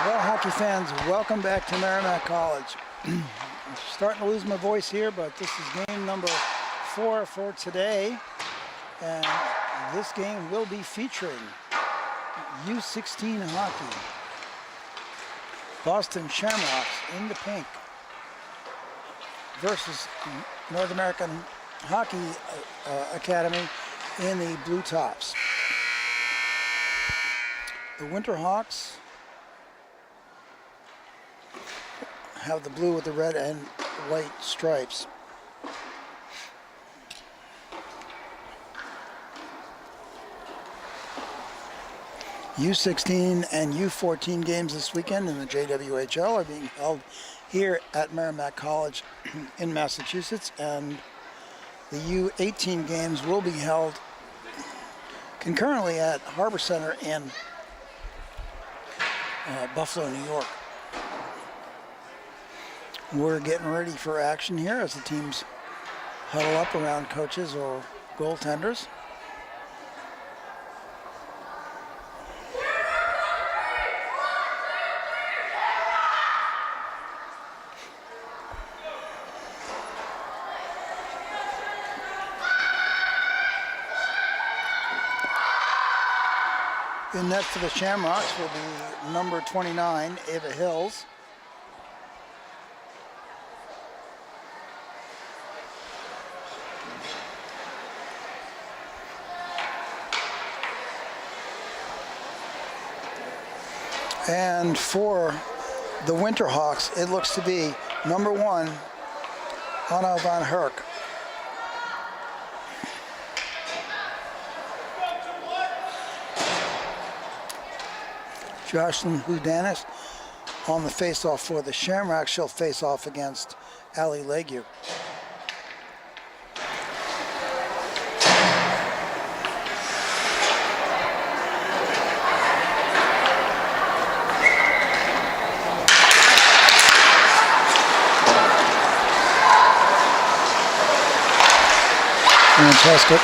Well, hockey fans, welcome back to Merrimack College. I'm starting to lose my voice here, but this is game number 4 for today. And this game will be featuring U16 hockey. Boston Shamrocks in the pink versus North American Hockey Academy in the blue tops. The Winterhawks have the blue with the red and white stripes. U16 and U14 games this weekend in the JWHL are being held here at Merrimack College in Massachusetts, and the U18 games will be held concurrently at Harbor Center in Buffalo, New York. We're getting ready for action here as the teams huddle up around coaches or goaltenders. In net for the Shamrocks will be number 29, Ava Hills. And for the Winterhawks, it looks to be number 1, Anna van Herk. Jocelyn Houdanis on the face-off for the Shamrocks. She'll face off against Ali Legue. Fantastic.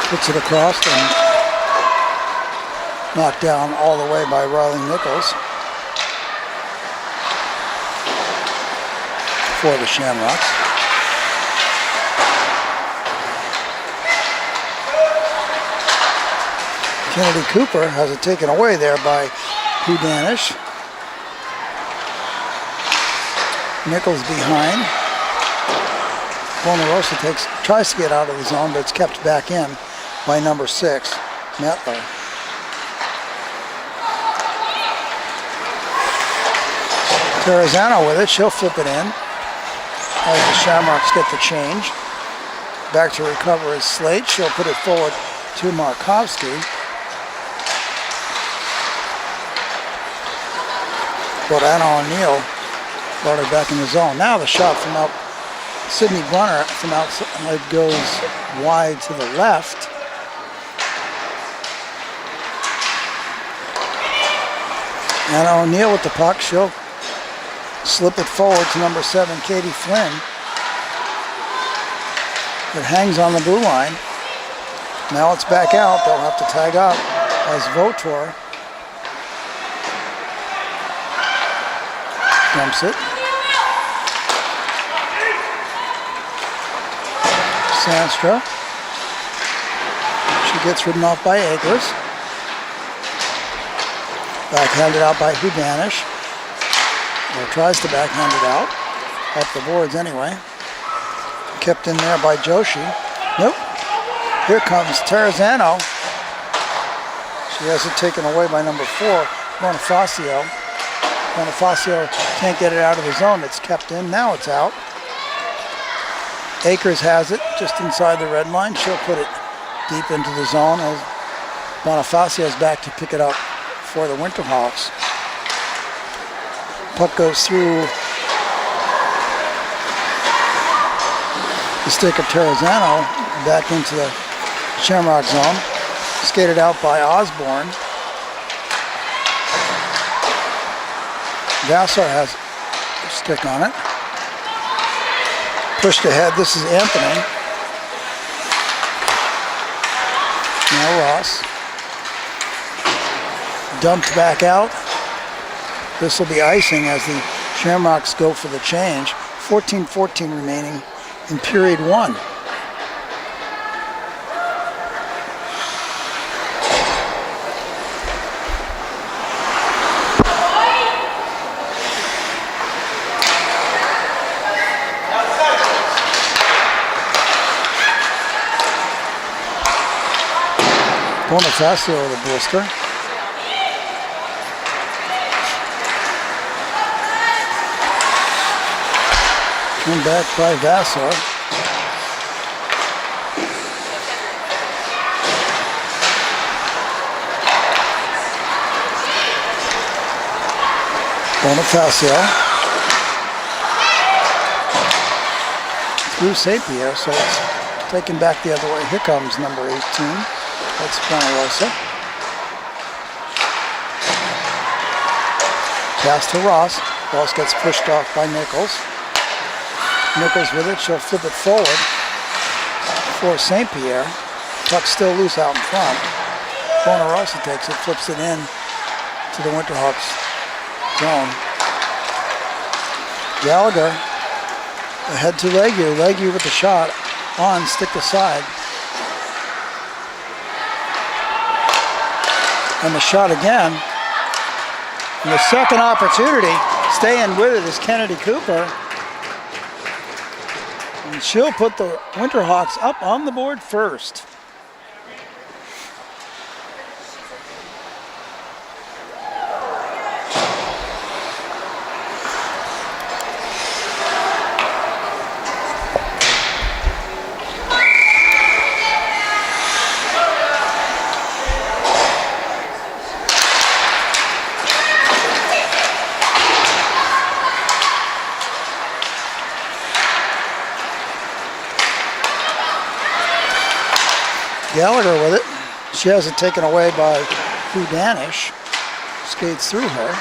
Puts it across and knocked down all the way by Riley Nichols for the Shamrocks. Kennedy Cooper has it taken away there by Houdanis. Nichols behind. Bonarosa tries to get out of the zone, but it's kept back in by number 6, Metler. Terrazano with it, she'll flip it in as the Shamrocks get the change. Back to recover is Slate, she'll put it forward to Markovsky. But Anna O'Neill brought her back in the zone. Now the shot from out, Sydney Brunner from outside goes wide to the left. Anna O'Neill with the puck, she'll slip it forward to number 7, Katie Flynn. It hangs on the blue line. Now it's back out. They'll have to tag up as Votor dumps it. Sandstra. She gets ridden off by Akers. Backhanded out by Houdanis. Or tries to backhand it out. Up the boards anyway. Kept in there by Joshi. Nope. Here comes Terrazano. She has it taken away by number 4, Bonifacio. Bonifacio can't get it out of the zone. It's kept in. Now it's out. Akers has it just inside the red line. She'll put it deep into the zone as Bonifacio's back to pick it up for the Winterhawks. Puck goes through the stick of Terrazano back into the Shamrock zone. Skated out by Osborne. Vassar has a stick on it. Pushed ahead. This is Anthony. Now Ross. Dumped back out. This will be icing as the Shamrocks go for the change. 14-14 remaining in period 1. Bonifacio with a blister. Turned back by Vassar. Bonifacio. Through St. Pierre, so it's taken back the other way. Here comes number 18. That's Bonarosa. Pass to Ross. Ross gets pushed off by Nichols. Nichols with it. She'll flip it forward for St. Pierre. Puck's still loose out in front. Bonarosa takes it, flips it in to the Winterhawks zone. Gallagher ahead to Legue. Legue with the shot on, stick to side. And the shot again. And the second opportunity, staying with it is Kennedy Cooper. And she'll put the Winterhawks up on the board first. Gallagher with it. She has it taken away by Danish. Skates through her.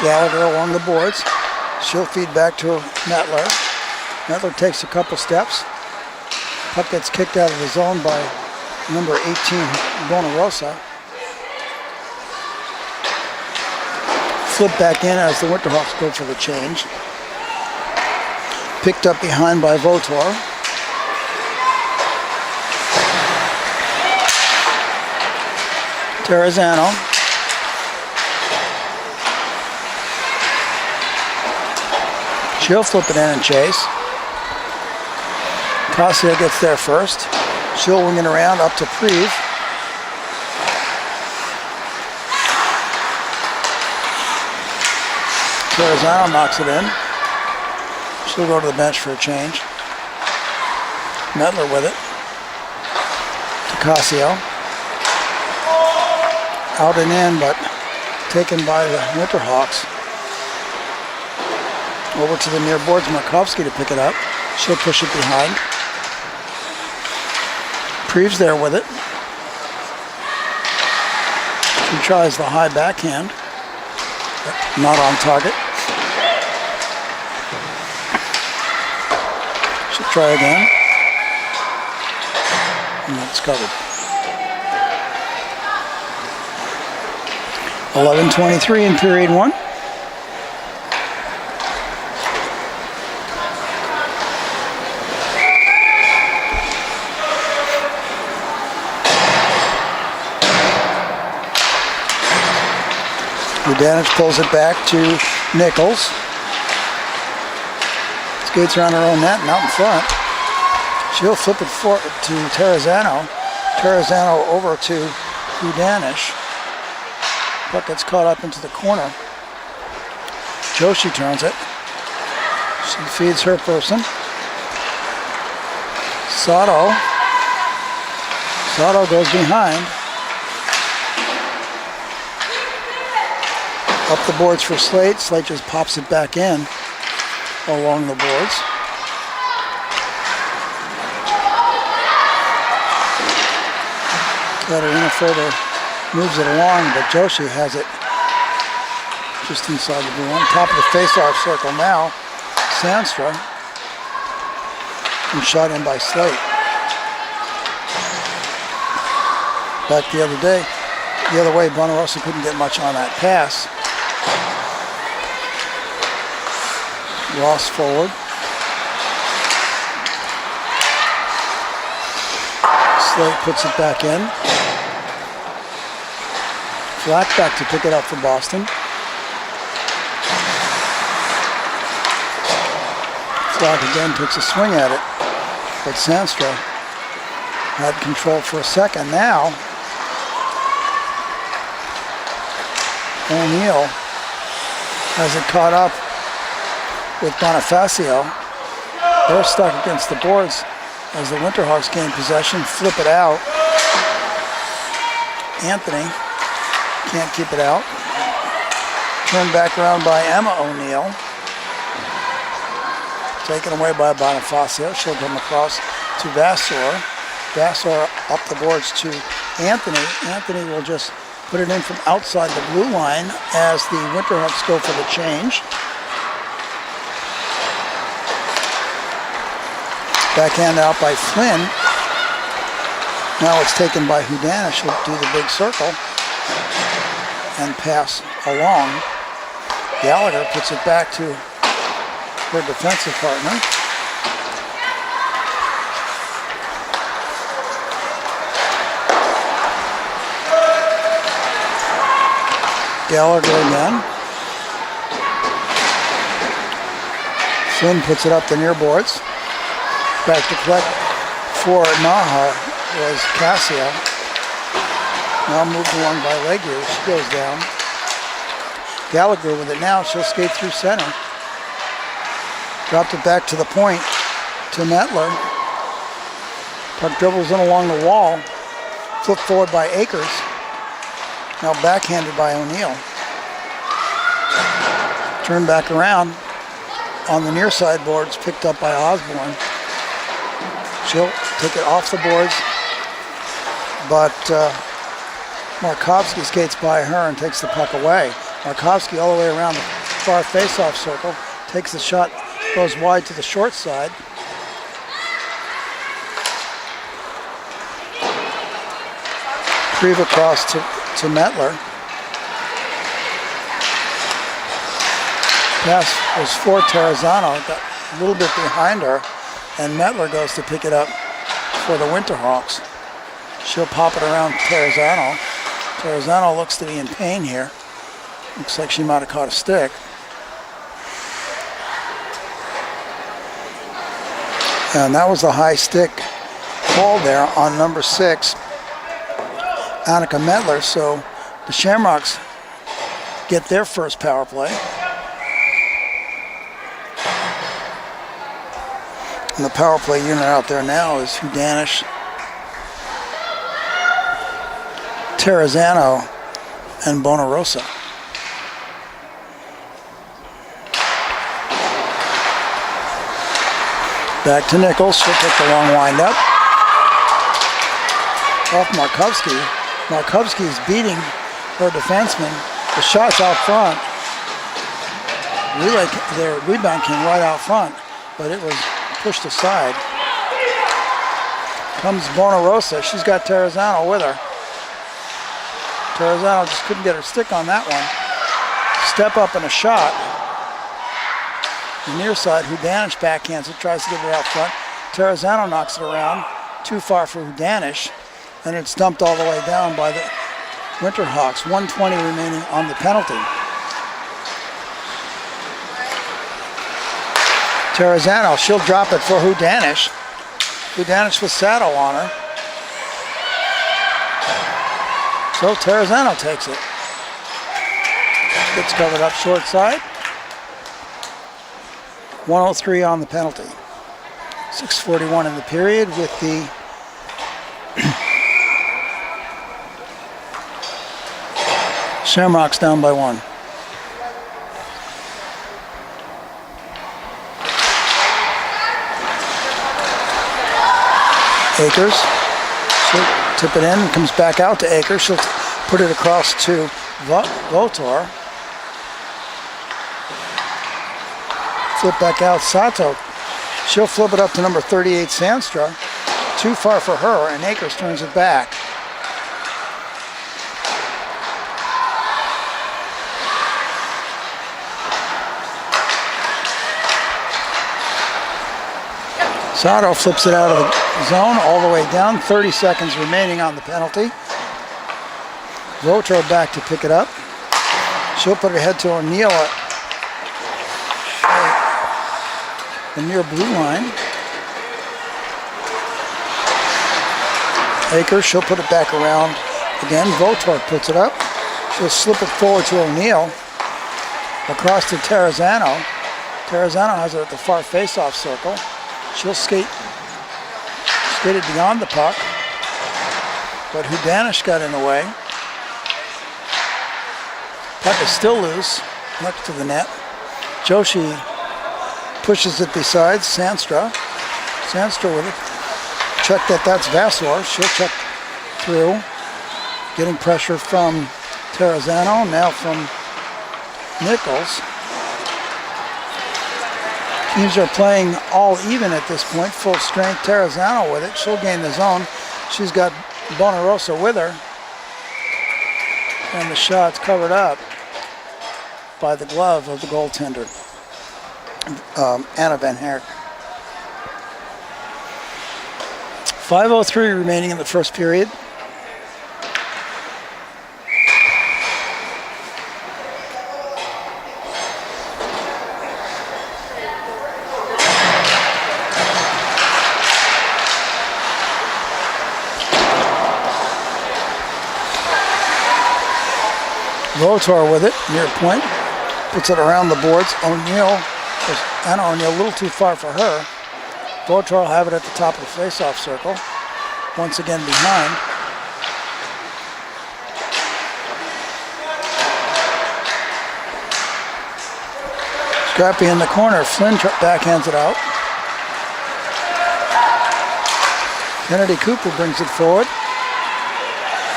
Gallagher along the boards. She'll feed back to Mettler. Mettler takes a couple steps. Puck gets kicked out of the zone by number 18, Bonarosa. Flip back in as the Winterhawks go for the change. Picked up behind by Votor. Terrazano. She'll flip it in and chase. Cassia gets there first. She'll wing it around up to Preve. Terrazano knocks it in. She'll go to the bench for a change. Mettler with it. To Casio. Out and in, but taken by the Winterhawks. Over to the near boards, Markovsky to pick it up. She'll push it behind. Preve's there with it. She tries the high backhand, but not on target. She'll try again. And that's covered. 11:23 in period 1. Budanich pulls it back to Nichols. Skates around her own net and out in front. She'll flip it forward to Terrazano. Terrazano over to Budanich. Puck gets caught up into the corner. Joshi turns it. She feeds her person. Sato. Sato goes behind. Up the boards for Slate. Slate just pops it back in along the boards. Katarina further moves it along, but Joshi has it just inside the blue line. Top of the face-off circle now. Sandstra. And shot in by Slate. Back the other day. the other way. Bonarosa couldn't get much on that pass. Ross forward. Slate puts it back in. Flack back to pick it up for Boston. Flack again takes a swing at it, but Sandstra had control for a second. Now O'Neill has it caught up with Bonifacio. They're stuck against the boards as the Winterhawks gain possession, flip it out. Anthony can't keep it out. Turned back around by Emma O'Neill. Taken away by Bonifacio. She'll come across to Vassar. Vassar up the boards to Anthony. Anthony will just put it in from outside the blue line as the Winterhawks go for the change. Backhand out by Flynn. Now it's taken by Hudanish, who'll do the big circle and pass along. Gallagher puts it back to her defensive partner. Gallagher again. Flynn puts it up the near boards. Back to collect for NAHA was Cassia. Now moved along by Legree. She goes down. Gallagher with it now. She'll skate through center. Dropped it back to the point to Mettler. Puck dribbles in along the wall. Flipped forward by Akers. Now backhanded by O'Neill. Turned back around on the near side boards, picked up by Osborne. She'll take it off the boards, but Markovsky skates by her and takes the puck away. Markovsky all the way around the far face-off circle, takes the shot, goes wide to the short side. Reeve across to Mettler. Pass was for Terrazano, got a little bit behind her, and Mettler goes to pick it up for the Winterhawks. She'll pop it around Terrazano. Terrazano looks to be in pain here. Looks like she might have caught a stick. And that was the high stick called there on number 6, Annika Mettler. So the Shamrocks get their first power play. And the power play unit out there now is Hudanish, Terrazano, and Bonarosa. Back to Nichols. She'll take the long wind up. Off Markovsky. Markovsky is beating her defenseman. The shot's out front. The rebound came right out front, but it was pushed aside. Comes Bonarosa. She's got Terrazano with her. Terrazano just couldn't get her stick on that one. Step up and a shot. The near side, Hudanish backhands it, tries to get it out front. Terrazano knocks it around. Too far for Hudanish. And it's dumped all the way down by the Winterhawks. 1:20 remaining on the penalty. Terrazano, she'll drop it for Hudanish. Hudanish with Sato on her. So Terrazano takes it. Gets covered up short side. 1:03 on the penalty. 6:41 in the period with the Shamrocks down by 1. Akers, she'll tip it in and comes back out to Akers. She'll put it across to Votor. Flip back out, Sato. She'll flip it up to number 38, Sandstra. Too far for her, and Akers turns it back. Sato flips it out of the zone all the way down. 30 seconds remaining on the penalty. Votar back to pick it up. She'll put it ahead to O'Neill at the near blue line. Akers, she'll put it back around again. Votar puts it up. She'll slip it forward to O'Neill. Across to Terrazzano. Terrazzano has it at the far face-off circle. She'll skate it beyond the puck. But Hudanish got in the way. Puck is still loose next to the net. Joshi pushes it beside Sandstra. Sandstra with it. Check that's Vassor. She'll check through. Getting pressure from Terrazzano, now from Nichols. Teams are playing all even at this point. Full strength. Terrazzano with it. She'll gain the zone. She's got Bonarosa with her. And the shot's covered up by the glove of the goaltender, Anna Van Herk. 5:03 remaining in the first period. Votar with it, near point. Puts it around the boards. Anna O'Neill a little too far for her. Votar will have it at the top of the face-off circle. Once again behind. Scrappy in the corner. Flynn backhands it out. Kennedy Cooper brings it forward.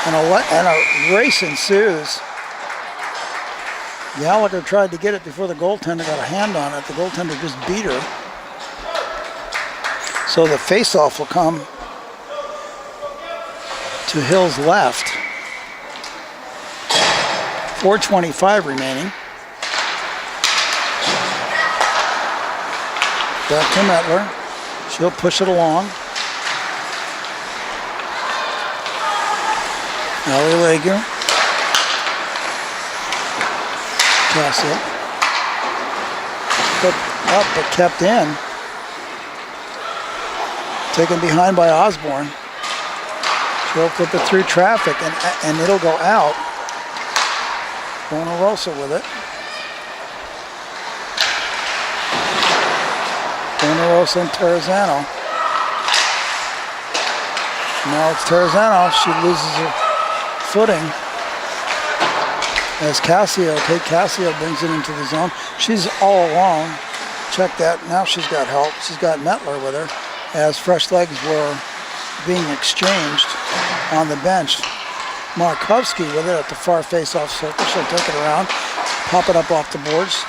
And a race ensues. Gallagher tried to get it before the goaltender got a hand on it. The goaltender just beat her. So the face-off will come to Hill's left. 4:25 remaining. Back to Mettler. She'll push it along. Allie Lager. Castle. Put up but kept in. Taken behind by Osborne. She'll flip it through traffic and it'll go out. Bonarosa with it. Bonarosa and Terrazzano. Now it's Terrazzano. She loses her footing. As Kate Cassio brings it into the zone. She's all alone. Check that. Now she's got help. She's got Mettler with her as fresh legs were being exchanged on the bench. Markovsky with it at the far face-off circle. She'll take it around, pop it up off the boards.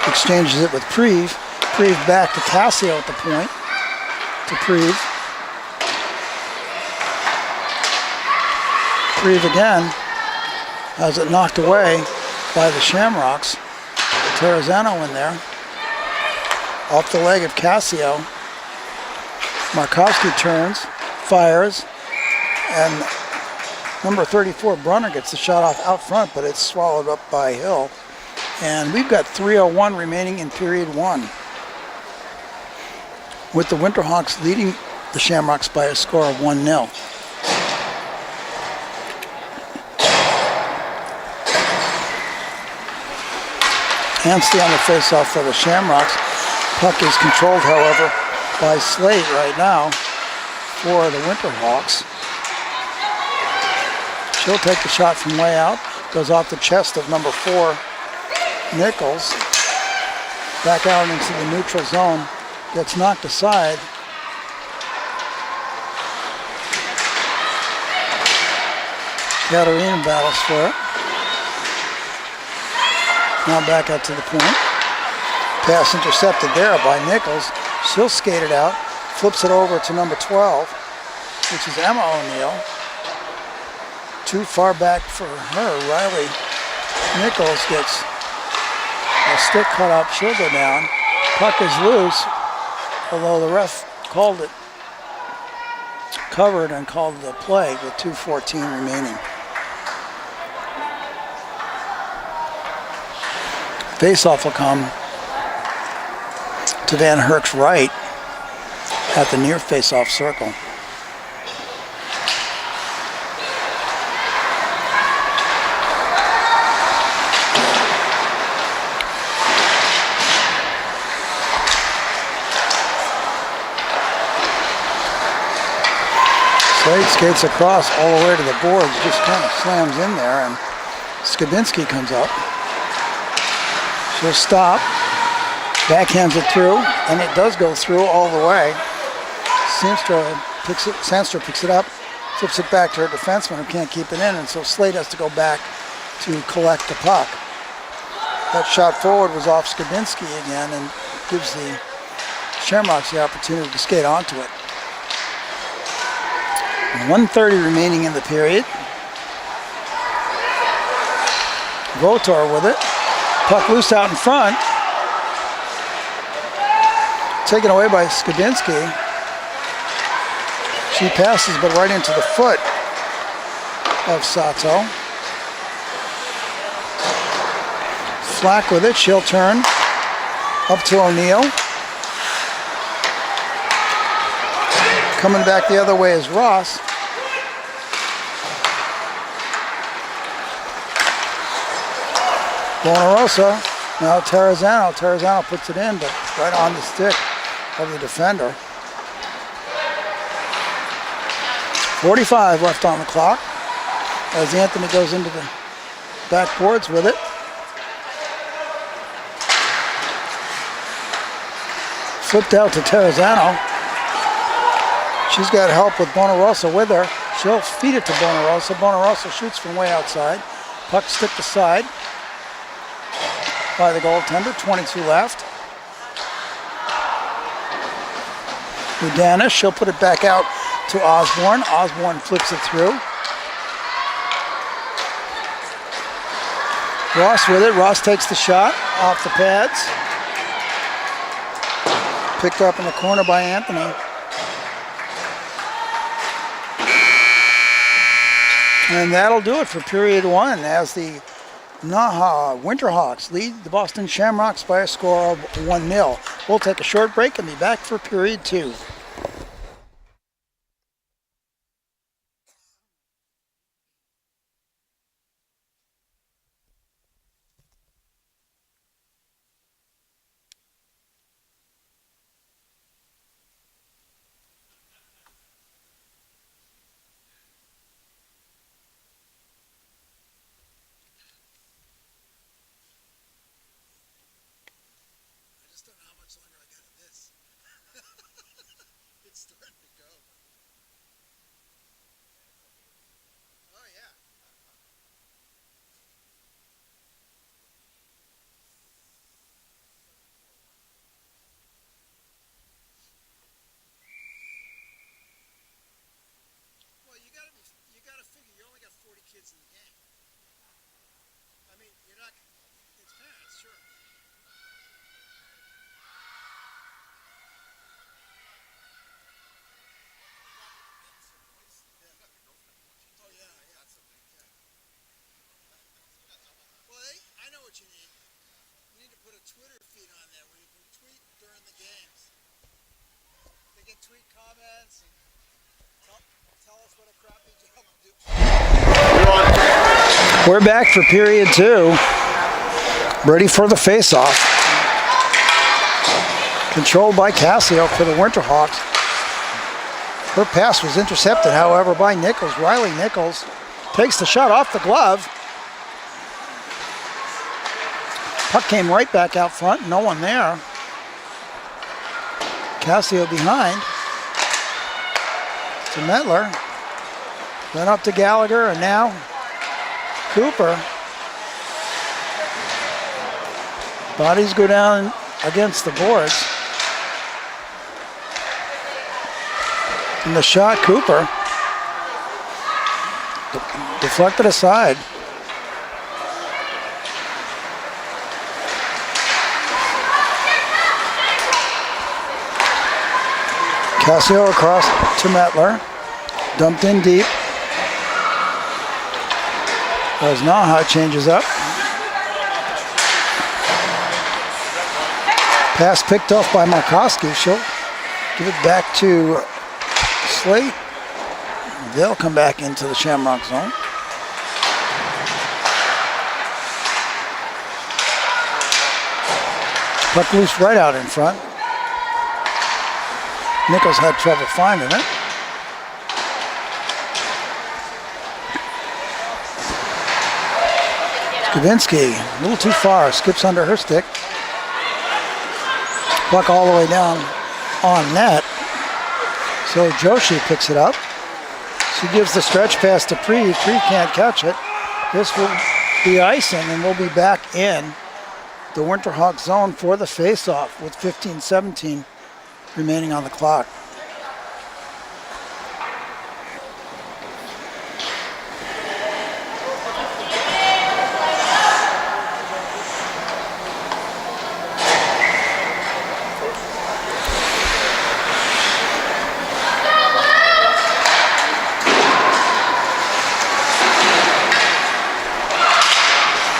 Exchanges it with Preve. Preve back to Cassio at the point. To Preve. Preve again. Has it knocked away by the Shamrocks. Terrazzano in there. Off the leg of Cassio. Markovsky turns, fires, and number 34, Brunner, gets the shot off out front, but it's swallowed up by Hill. And we've got 3:01 remaining in period one, with the Winterhawks leading the Shamrocks by a score of 1-0. Anstey on the face-off for the Shamrocks. Puck is controlled, however, by Slate right now for the Winterhawks. She'll take the shot from way out. Goes off the chest of number 4, Nichols. Back out into the neutral zone. Gets knocked aside. Katarina battles for it. Now back out to the point. Pass intercepted there by Nichols. She'll skate it out. Flips it over to number 12, which is Emma O'Neill. Too far back for her. Riley Nichols gets a stick cut up. She'll go down. Puck is loose. although the ref called it covered and called the play with 2:14 remaining. Faceoff will come to Van Herk's right at the near faceoff circle. Slade skates across all the way to the boards, just kind of slams in there, and Skabinski comes up. She'll stop, backhands it through, and it does go through all the way. Sandstrom picks it up, flips it back to her defenseman who can't keep it in, and so Slade has to go back to collect the puck. That shot forward was off Skabinski again and gives the Shamrocks the opportunity to skate onto it. 1:30 remaining in the period. Votar with it. Puck loose out in front. Taken away by Skabinski. She passes, but right into the foot of Sato. Flack with it. She'll turn up to O'Neill. Coming back the other way is Ross. Bonarosa, now Terrazano. Terrazano puts it in, but right on the stick of the defender. 45 left on the clock as Anthony goes into the backboards with it. Flipped out to Terrazano. She's got help with Bonarosa with her. She'll feed it to Bonarosa. Bonarosa shoots from way outside. Puck sticked aside by the goaltender. 22 left. Udanis, she'll put it back out to Osborne. Osborne flips it through. Ross with it. Ross takes the shot off the pads. Picked up in the corner by Anthony. And that'll do it for period one as the NAHA Winterhawks lead the Boston Shamrocks by a score of 1-0. We'll take a short break and be back for period two. You got to figure you only got 40 kids in the game. I mean, you're not. It's parents, sure. Oh yeah, yeah. That's a big thing. Well, I know what you need. You need to put a Twitter feed on there where you can tweet during the games. They can tweet comments and tell us what a crappy job to do. We're back for period two. Ready for the face-off. Controlled by Cassio for the Winterhawks. Her pass was intercepted, however, by Nichols. Riley Nichols takes the shot off the glove. Puck came right back out front. No one there. Cassio behind to Mettler. Then up to Gallagher, and now Cooper. Bodies go down against the boards. And the shot, Cooper. Deflected aside. Casio across to Mettler. Dumped in deep. As NAHA changes up. Pass picked off by Markowski. She'll give it back to Slate. They'll come back into the Shamrock zone. Puck loose right out in front. Nichols had trouble finding it. Skavinsky, a little too far, skips under her stick. Puck all the way down on net. So Joshi picks it up. She gives the stretch pass to Pree. Pree can't catch it. This will be icing, and we'll be back in the Winterhawk zone for the face-off with 15-17 remaining on the clock.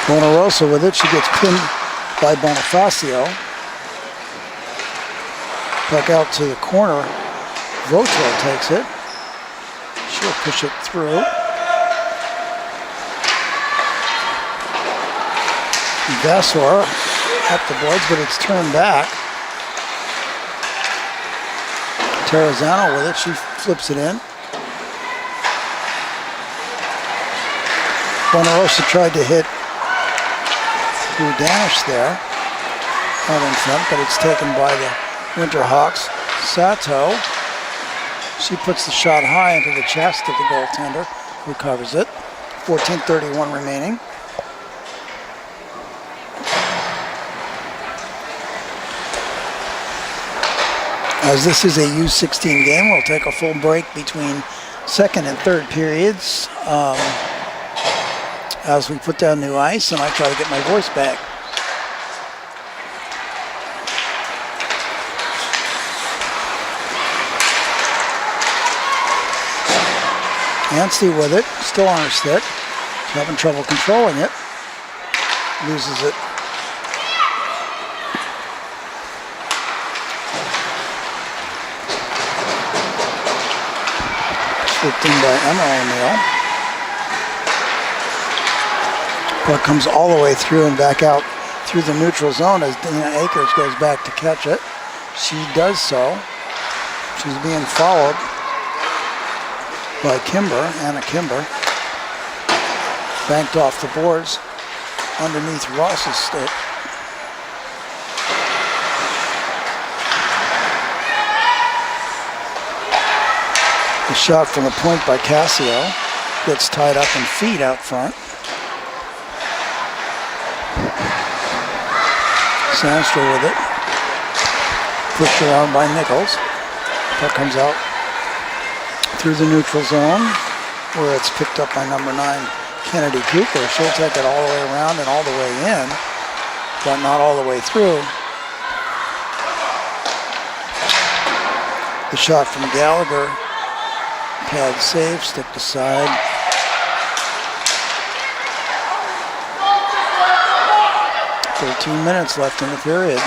Bonarosa with it. She gets pinned by Bonifacio. Puck out to the corner. Voto takes it. She'll push it through. Vassor up the boards, but it's turned back. Terrazano with it. She flips it in. Bonarosa tried to hit through Danish there, out in front, but it's taken by the Winterhawks. Sato, she puts the shot high into the chest of the goaltender, recovers it. 14:31 remaining. As this is a U16 game, we'll take a full break between second and third periods. As we put down new ice and I try to get my voice back. Anstey with it, still on her stick. She's having trouble controlling it. Loses it. Slipped in by Emma O'Neill. Puck comes all the way through and back out through the neutral zone as Dana Akers goes back to catch it. She does so. She's being followed by Anna Kimber. Banked off the boards underneath Ross's stick. The shot from the point by Casio gets tied up in feet out front. Sandstrom with it. Pushed around by Nichols. Puck comes out through the neutral zone where it's picked up by number 9, Kennedy Cooper. She'll take it all the way around and all the way in, but not all the way through. The shot from Gallagher. Pad save, stick to side. .13 minutes left in the period.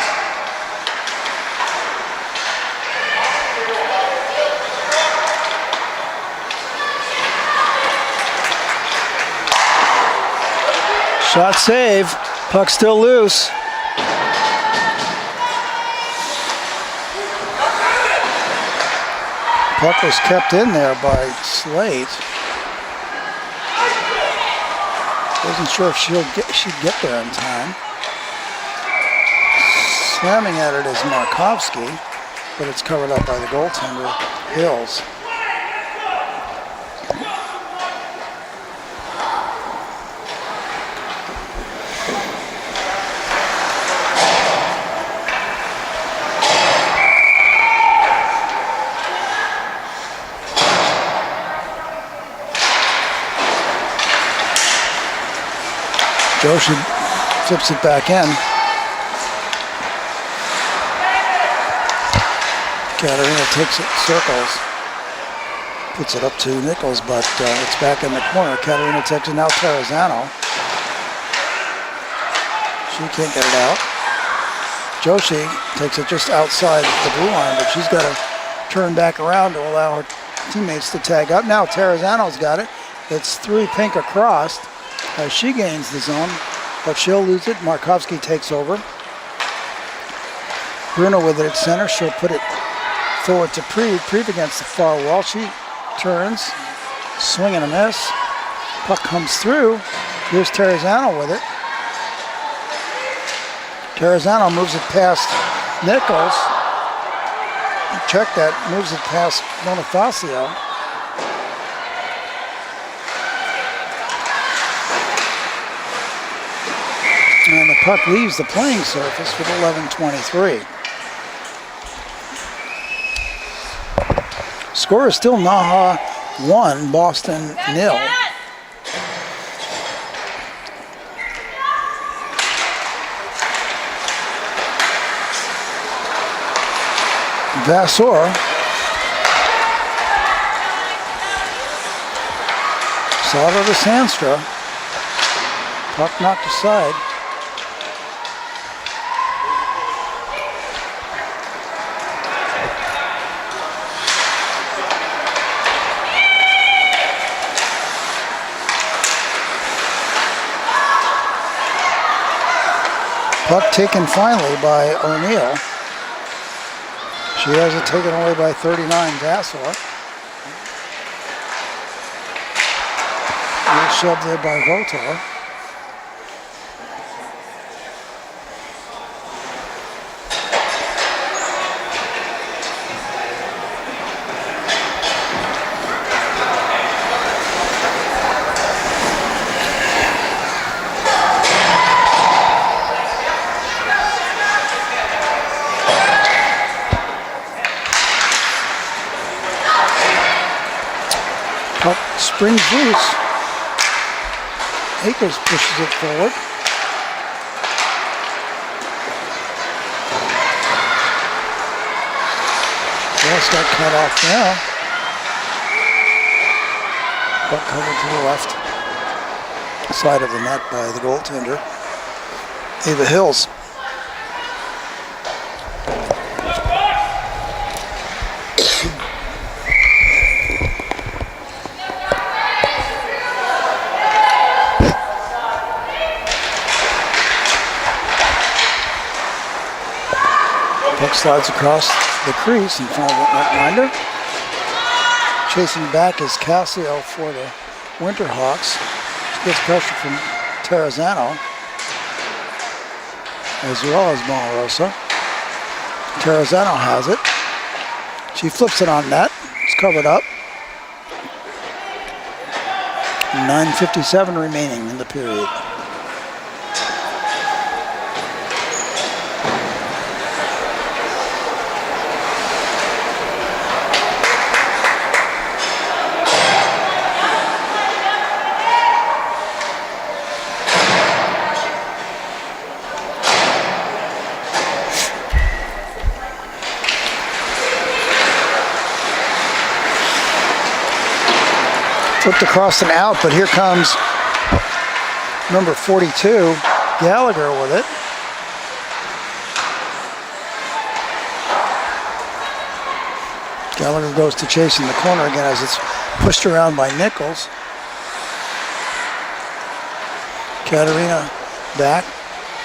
Shot save. Puck still loose. Puck was kept in there by Slate. Wasn't sure if she'd get there in time. Slamming at it is Markovsky, but it's covered up by the goaltender, Hills. Joshi flips it back in. Katarina takes it, circles, puts it up to Nichols, but it's back in the corner. Katarina takes it, now Terrazzano. She can't get it out. Joshi takes it just outside the blue line, but she's got to turn back around to allow her teammates to tag up. Now Terrazzano's got it. It's 3 pink across as she gains the zone, but she'll lose it. Markovsky takes over. Bruno with it at center. She'll put it forward to Prieb. Prieb against the far wall. She turns, swing and a miss. Puck comes through. Here's Terrazzano with it. Terrazzano moves it past Nichols. Check that, moves it past Bonifacio. And the puck leaves the playing surface with 11:23. Score is still NAHA 1, Boston 0. Vassor Salva to Sandstra. Puck knocked aside. Puck taken finally by O'Neill. She has it taken away by 39, Vassar. Shoved there by Votar. Puck springs loose. Akers pushes it forward. Ross got cut off now. Puck covered to the left side of the net by the goaltender, Ava Hills. Puck slides across the crease in front of the netminder. Chasing back is Casio for the Winterhawks. She gets pressure from Terrazzano as well as Bonarosa. Terrazzano has it. She flips it on net. It's covered up. 9:57 remaining in the period. Flipped across and out, but here comes number 42, Gallagher with it. Gallagher goes to chase in the corner again as it's pushed around by Nichols. Katarina back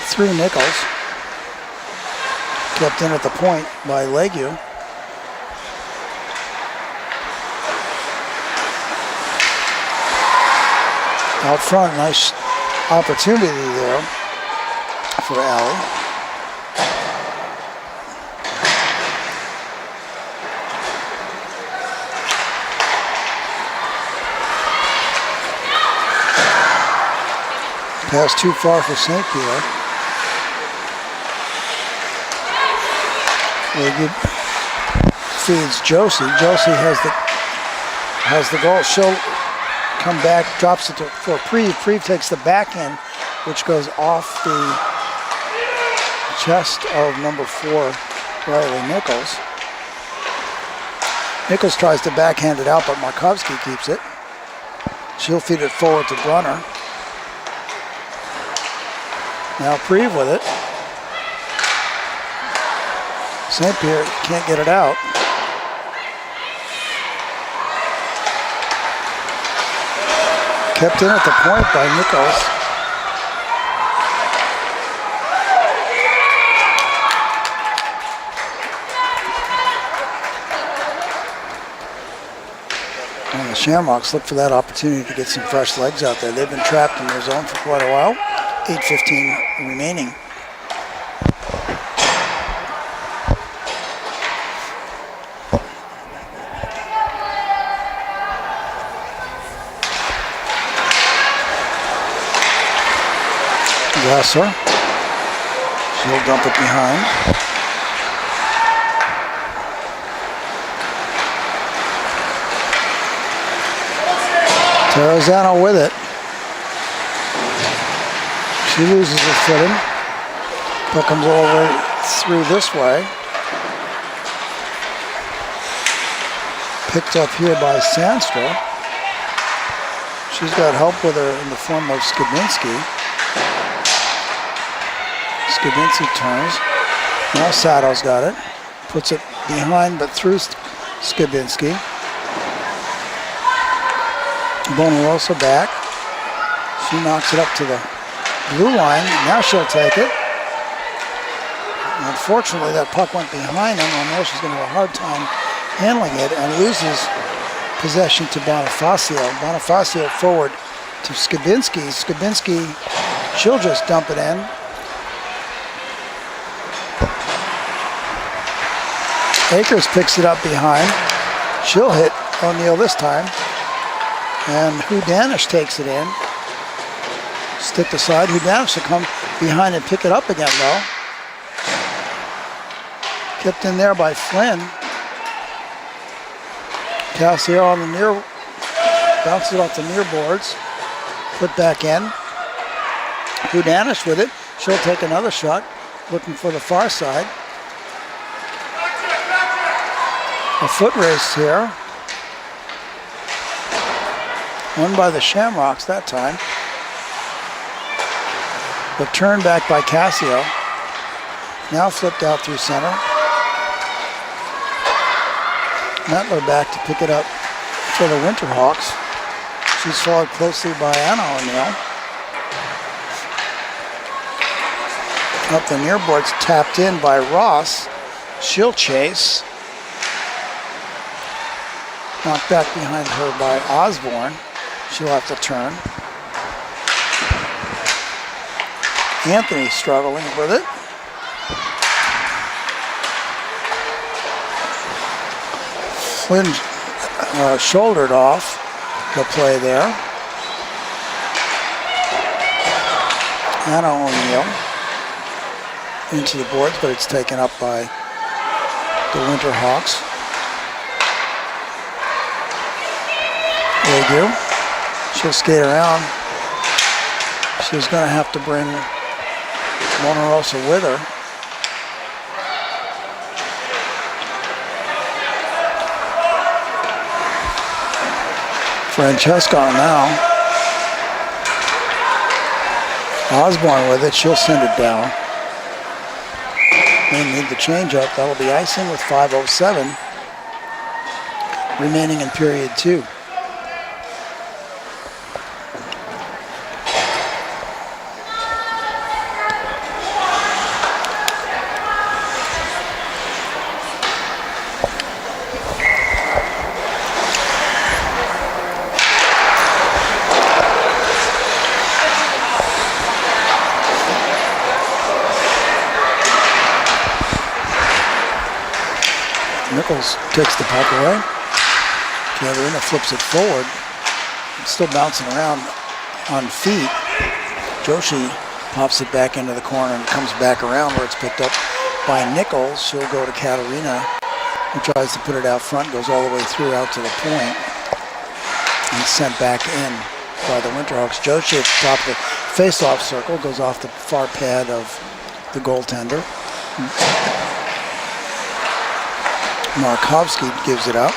through Nichols. Kept in at the point by Legue. Out front, nice opportunity there for Allie. Pass too far for St. Pierre. Legue feeds Josie. Josie has the goal. She'll come back, drops it for Prieb. Prieb takes the backhand, which goes off the chest of number 4, Riley Nichols. Nichols tries to backhand it out, but Markovsky keeps it. She'll feed it forward to Brunner. Now Preve with it. St. Pierre can't get it out. Kept in at the point by Nichols. And the Shamrocks look for that opportunity to get some fresh legs out there. They've been trapped in their zone for quite a while. 8:15 remaining. Gasser. She'll dump it behind. Terrazano with it. She loses her footing. Puck comes all the way through this way. Picked up here by Sandstrom. She's got help with her in the form of Skibinski. Skibinski turns. Now Sado's got it. Puts it behind but through Skibinski. Bonarosa back. She knocks it up to the blue line. Now she'll take it. Unfortunately, that puck went behind him. I know she's going to have a hard time handling it and loses possession to Bonifacio. Bonifacio forward to Skibinski. Skibinski, she'll just dump it in. Akers picks it up behind. She'll hit O'Neill this time. And Hudanish takes it in. Stick aside. Hudanish will come behind and pick it up again, though. Kept in there by Flynn. Cassio on the near, bounces it off the near boards. Put back in. Hudanish with it. She'll take another shot, looking for the far side. A foot race here. Won by the Shamrocks that time. But turned back by Cassio. Now flipped out through center. Mettler back to pick it up for the Winterhawks. She's followed closely by Anna O'Neill. Up the near boards, tapped in by Ross. She'll chase. Knocked back behind her by Osborne. She'll have to turn. Anthony struggling with it. Flynn shouldered off the play there. Anna O'Neill into the boards, but it's taken up by the Winterhawks. Legue. She'll skate around. She's going to have to bring Bonarosa with her. Francesca now. Osborne with it. She'll send it down. They need the change up. That'll be icing with 5:07 remaining in period 2. Nichols takes the puck away. Katerina flips it forward. It's still bouncing around on feet. Joshi pops it back into the corner and comes back around where it's picked up by Nichols. She'll go to Katerina, who tries to put it out front, goes all the way through out to the point, and sent back in by the Winterhawks. Joshi at the top of the face-off circle, goes off the far pad of the goaltender. Markovsky gives it up.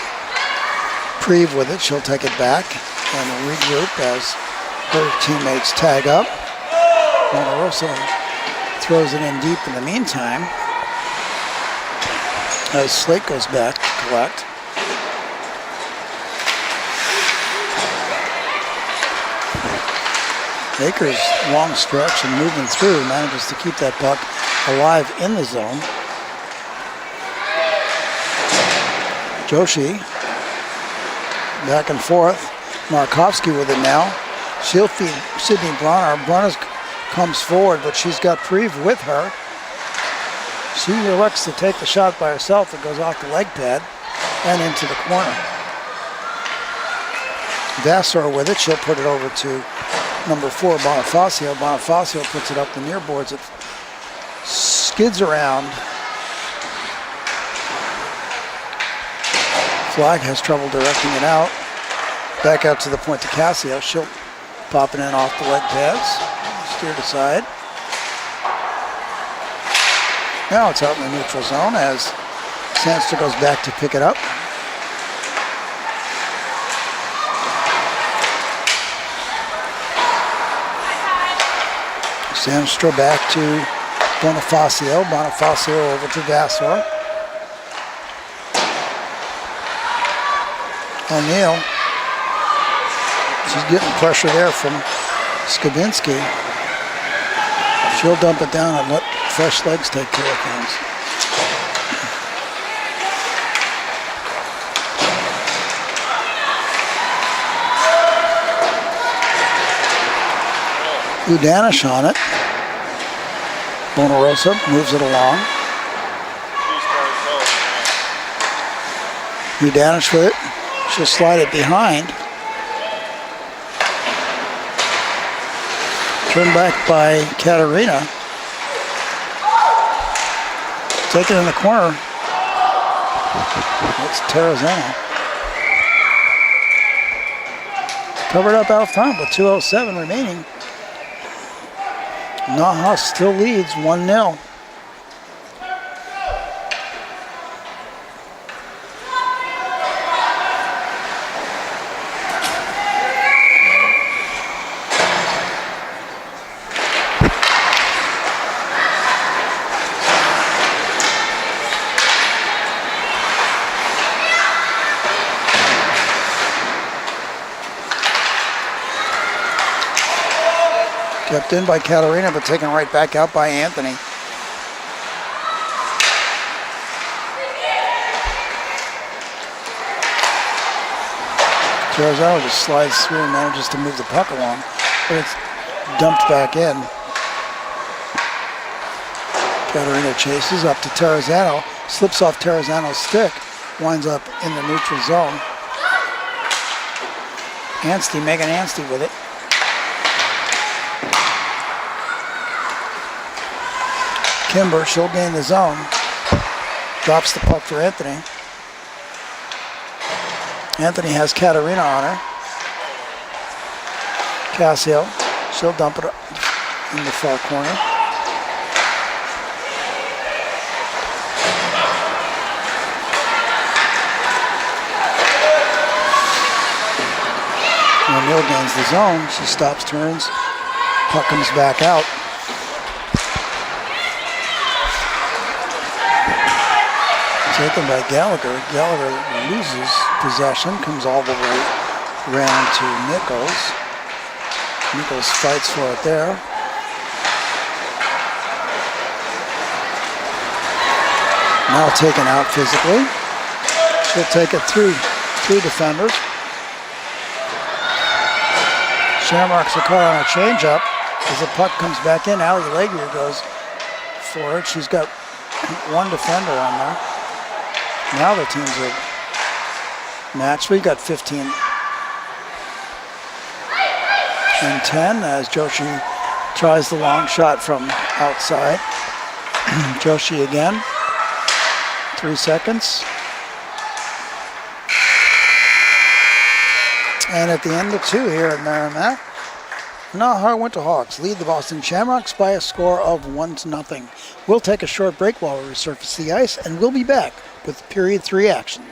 Preve with it. She'll take it back and regroup as her teammates tag up. Monterosa throws it in deep in the meantime as Slate goes back to collect. Akers, long stretch and moving through, manages to keep that puck alive in the zone. Joshi, back and forth. Markovsky with it now. She'll feed Sydney Bronner. Bronner comes forward, but she's got Preve with her. She elects to take the shot by herself. It goes off the leg pad and into the corner. Vassar with it. She'll put it over to number 4, Bonifacio. Bonifacio puts it up the near boards. It skids around. Flag has trouble directing it out. Back out to the point to Cassio. She'll pop it in off the leg pads. Steered aside. Now it's out in the neutral zone as Sandster goes back to pick it up. Sandster back to Bonifacio. Bonifacio over to Vassar. O'Neill. She's getting pressure there from Skabinski. She'll dump it down and let fresh legs take care of things. Udanish on it. Bonarosa moves it along. Udanish with it. She'll slide it behind. Turned back by Katerina. Take it in the corner. That's Terrazano. Covered up out front with 2:07 remaining. NAHA still leads 1-0. Kept in by Katerina, but taken right back out by Anthony. Terrazano just slides through and manages to move the puck along, but it's dumped back in. Katerina chases up to Terrazano, slips off Terrazano's stick, winds up in the neutral zone. Anstey, Megan Anstey with it. Kimber, she'll gain the zone. Drops the puck for Anthony. Anthony has Katerina on her. Cassio, she'll dump it in the far corner. O'Neill gains the zone. She stops, turns. Puck comes back out. Taken by Gallagher. Gallagher loses possession, comes all the way around to Nichols. Nichols fights for it there. Now taken out physically. She'll take it through three defenders. Shamrocks are caught on a changeup. As the puck comes back in, Allie Lagier goes for it. She's got one defender on there. Now the teams are matched. We've got 15 and 10 as Joshi tries the long shot from outside. Joshi again. 3 seconds. And at the end of 2 here at Merrimack, NAHA Winterhawks lead the Boston Shamrocks by a score of 1-0. We'll take a short break while we resurface the ice, and we'll be back with period 3 action.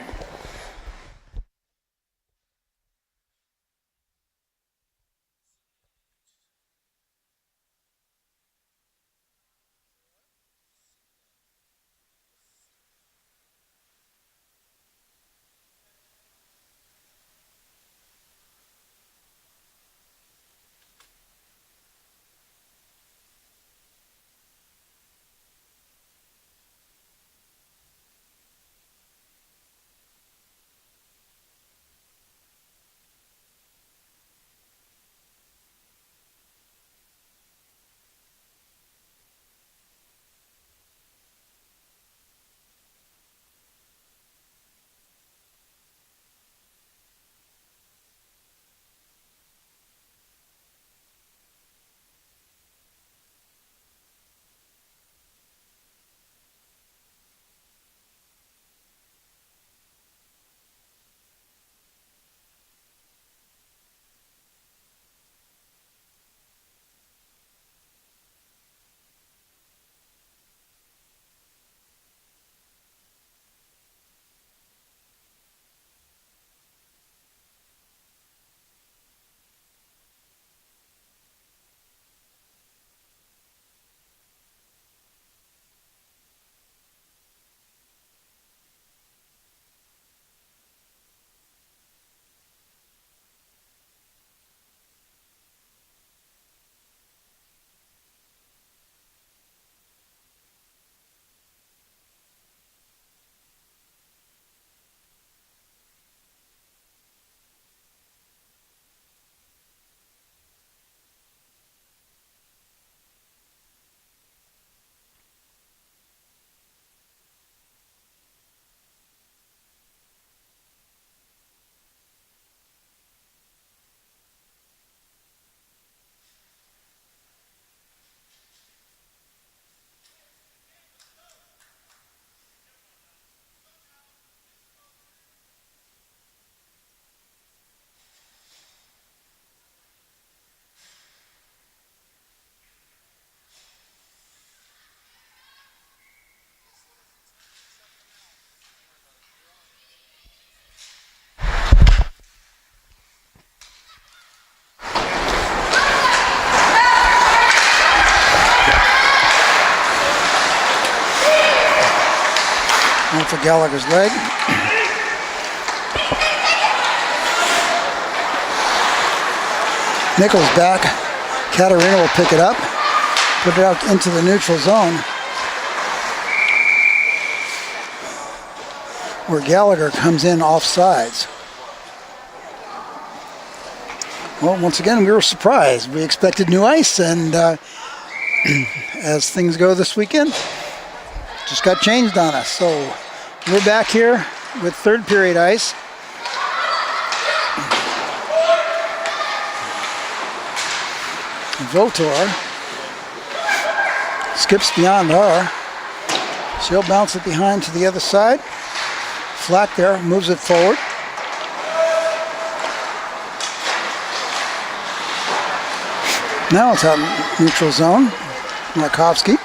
off of Gallagher's leg. Nichols back. Katarina will pick it up, put it out into the neutral zone, where Gallagher comes in offsides. Well, once again, we were surprised. We expected new ice, and as things go this weekend, just got changed on us. So we're back here with third period ice. Votor skips beyond her. She'll bounce it behind to the other side. Flack there, moves it forward. Now it's out in neutral zone. Markovsky.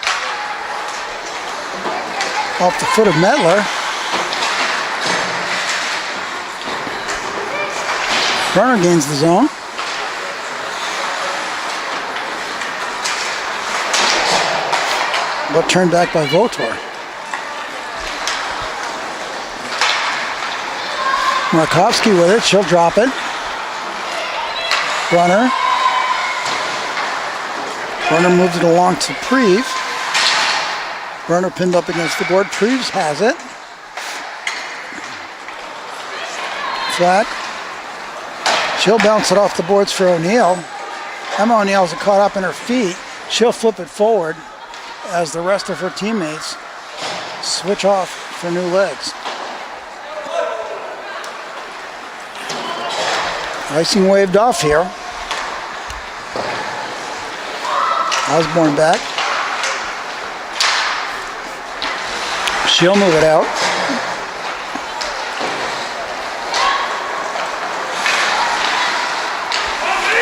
Off the foot of Metler. Burner gains the zone. But turned back by Votor. Markovsky with it, she'll drop it. Brunner moves it along to Preve. Brunner pinned up against the board. Preves has it. Flat. She'll bounce it off the boards for O'Neill. Emma O'Neill's caught up in her feet. She'll flip it forward as the rest of her teammates switch off for new legs. Icing waved off here. Osborne back. She'll move it out.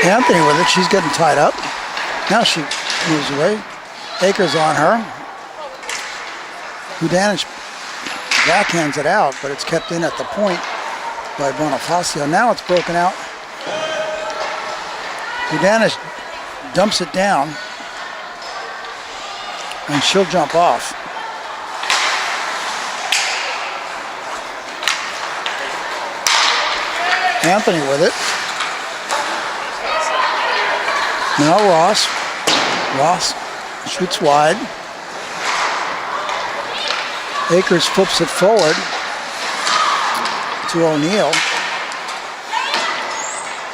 Anthony with it. She's getting tied up. Now she moves away. Akers on her. Hudanic backhands it out, but it's kept in at the point by Bonifacio. Now it's broken out. Hudanic dumps it down, and she'll jump off. Anthony with it. Now Ross. Ross shoots wide. Akers flips it forward to O'Neill.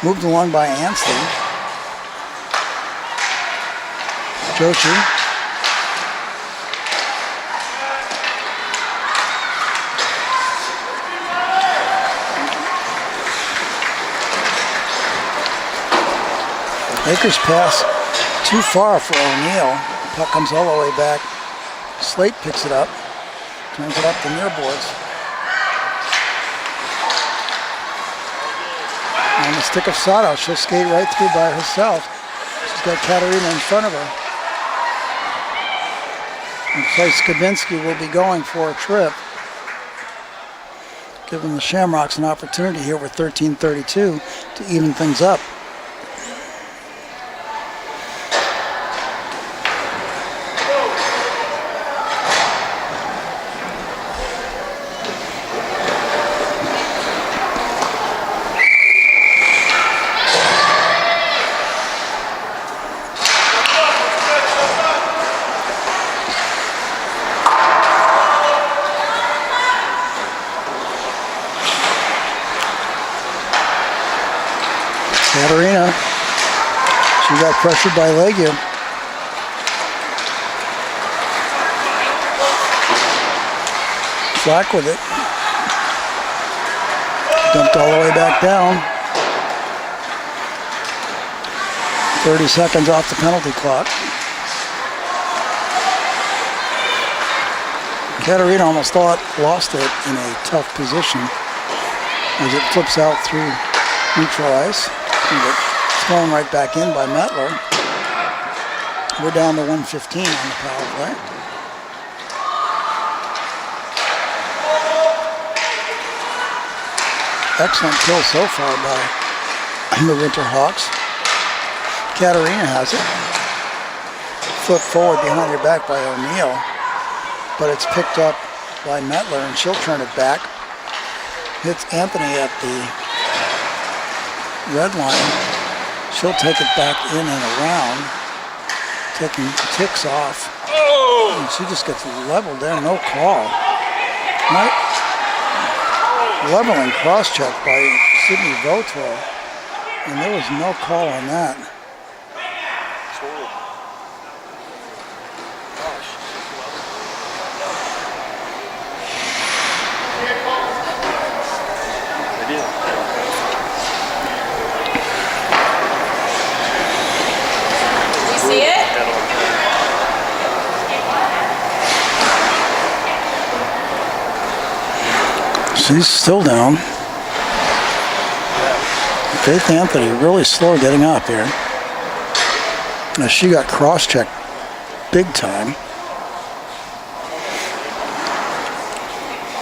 Moved along by Anstey. Joshi. Akers pass too far for O'Neill. Puck comes all the way back. Slate picks it up. Turns it up the near boards. On the stick of Sato, she'll skate right through by herself. She's got Katarina in front of her. And so Skabinski will be going for a trip, giving the Shamrocks an opportunity here with 13:32 to even things up. Katarina, she got pressured by Legia. Flack with it. Dumped all the way back down. 30 seconds off the penalty clock. Katarina almost lost it in a tough position as it flips out through neutral ice. And it's thrown right back in by Metler. We're down to 1:15 on the power play. Excellent kill so far by the Winterhawks. Katarina has it. Flip forward behind her back by O'Neill. But it's picked up by Metler, and she'll turn it back. Hits Anthony at the red line. She'll take it back in and around, taking ticks off. And she just gets leveled there, no call. Leveling cross-check by Sydney Voto, and there was no call on that. She's still down. Faith Anthony really slow getting up here. Now she got cross-checked big time.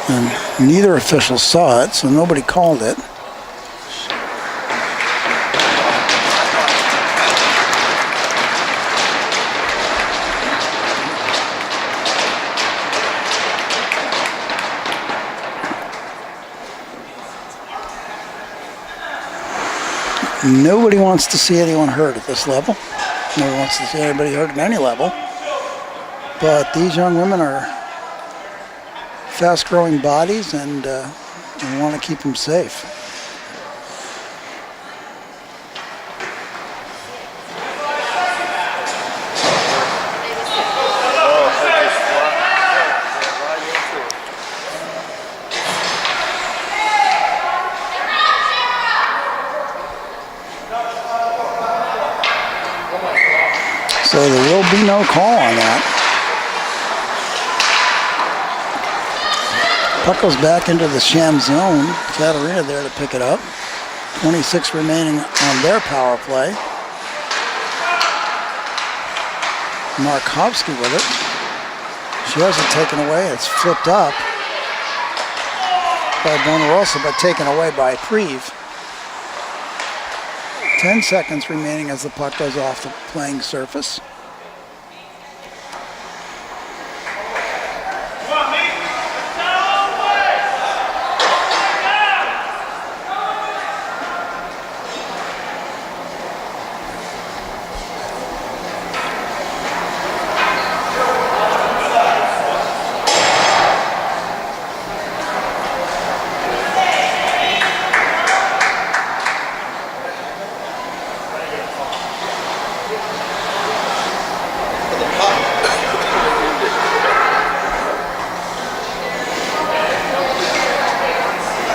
And neither official saw it, so nobody called it. Nobody wants to see anyone hurt at this level. Nobody wants to see anybody hurt at any level. But these young women are fast-growing bodies, and we want to keep them safe. So there will be no call on that. Puck goes back into the sham zone. Katarina there to pick it up. 26 remaining on their power play. Markovsky with it. She has it taken away. It's flipped up by Bonarosa, but taken away by Preve. 10 seconds remaining as the puck goes off the playing surface.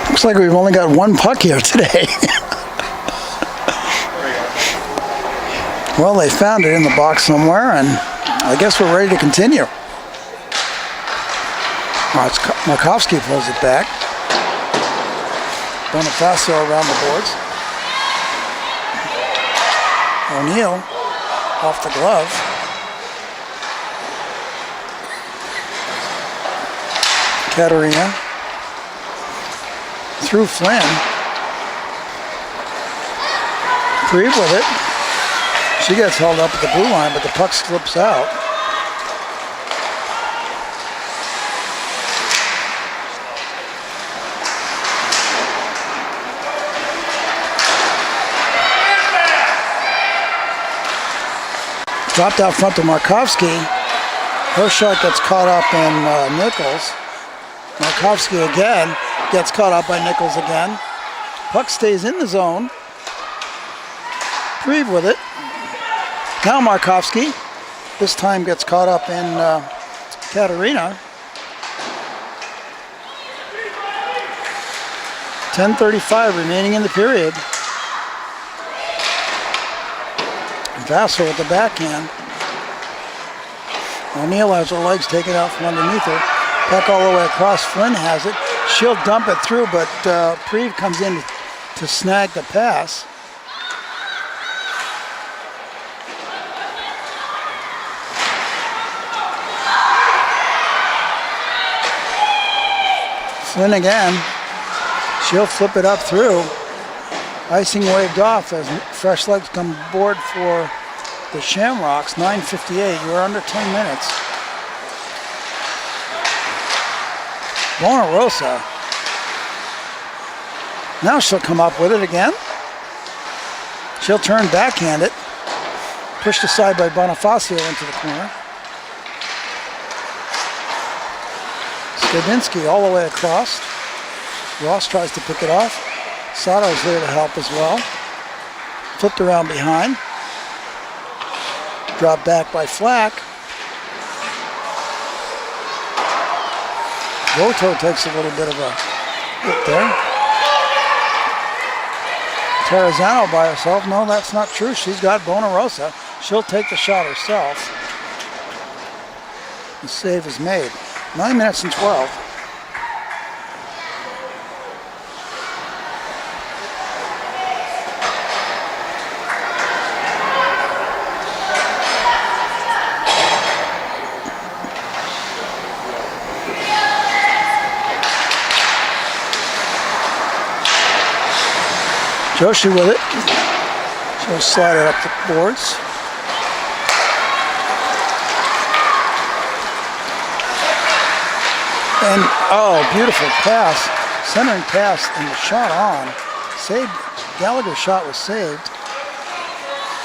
Looks like we've only got one puck here today. Well, they found it in the box somewhere, and I guess we're ready to continue. Markovsky pulls it back. Bonifacio around the boards. O'Neill off the glove. Katarina through Flynn. Preve with it. She gets held up at the blue line, but the puck slips out. Dropped out front to Markovsky. Her shot gets caught up in Nichols. Markovsky again gets caught up by Nichols again. Puck stays in the zone. Preve with it. Now Markovsky. This time gets caught up in Katarina. 10:35 remaining in the period. Vassal with the backhand. O'Neill has her legs taken out from underneath her. Puck all the way across. Flynn has it. She'll dump it through, but Preve comes in to snag the pass. Flynn again. She'll flip it up through. Icing waved off as fresh legs come aboard for the Shamrocks. 9:58. You're under 10 minutes. Bonarosa. Now she'll come up with it again. She'll turn backhand it. Pushed aside by Bonifacio into the corner. Skabinski all the way across. Ross tries to pick it off. Sato's there to help as well. Flipped around behind. Dropped back by Flack. Voto takes a little bit of a hit there. Terrazano by herself. No, that's not true. She's got Bonarosa. She'll take the shot herself. The save is made. 9 minutes and 12. Joshi with it. She'll slide it up the boards. And, oh, beautiful pass. Centering pass and the shot on. Saved. Gallagher's shot was saved.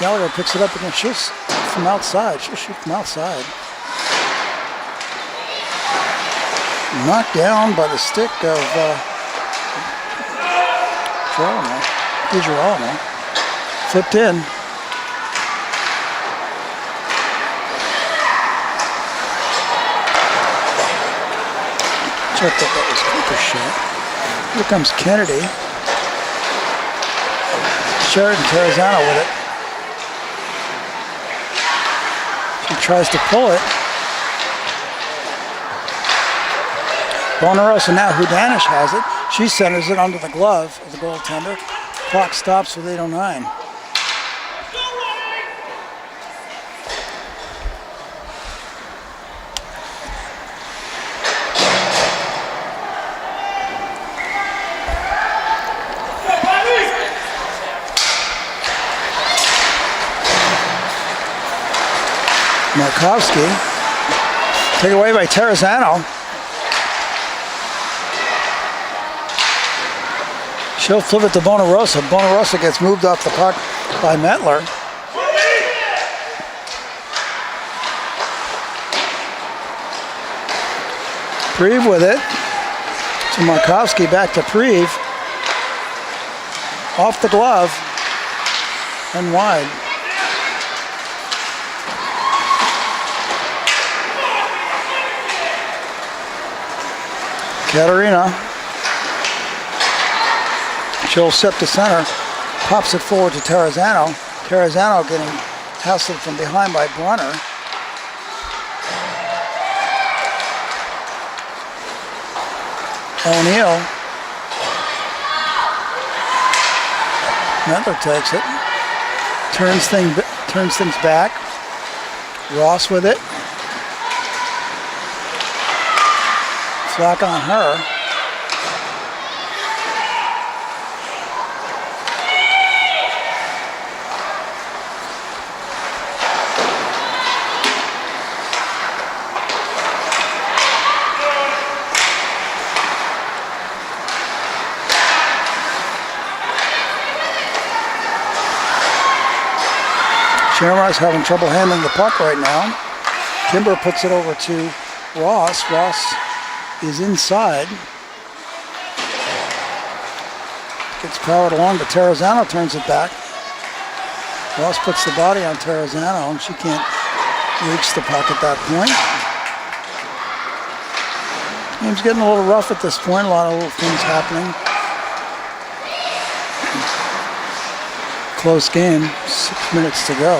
Gallagher picks it up again. She'll from outside. She'll shoot from outside. Knocked down by the stick of Girolamo. Flipped in. Checked that was Cooper's shot. Here comes Kennedy. Sheridan Terrazano with it. She tries to pull it. Bonarosa now, Hudanish has it. She centers it under the glove of the goaltender. Clock stops with 8:09. Markovsky, taken away by Terrazano. She'll flip it to Bonarosa. Bonarosa gets moved off the puck by Metler. Preve with it to Markovsky, back to Preve. Off the glove and wide. Katerina. She'll set to center, pops it forward to Terrazano. Terrazano getting hassled from behind by Brunner. O'Neill. Metler takes it. Turns things back. Ross with it. Flack on her. Shamrock's having trouble handling the puck right now. Kimber puts it over to Ross. Ross is inside. Gets powered along, but Terrazano turns it back. Ross puts the body on Terrazano, and she can't reach the puck at that point. Game's getting a little rough at this point. A lot of little things happening. Close game, 6 minutes to go.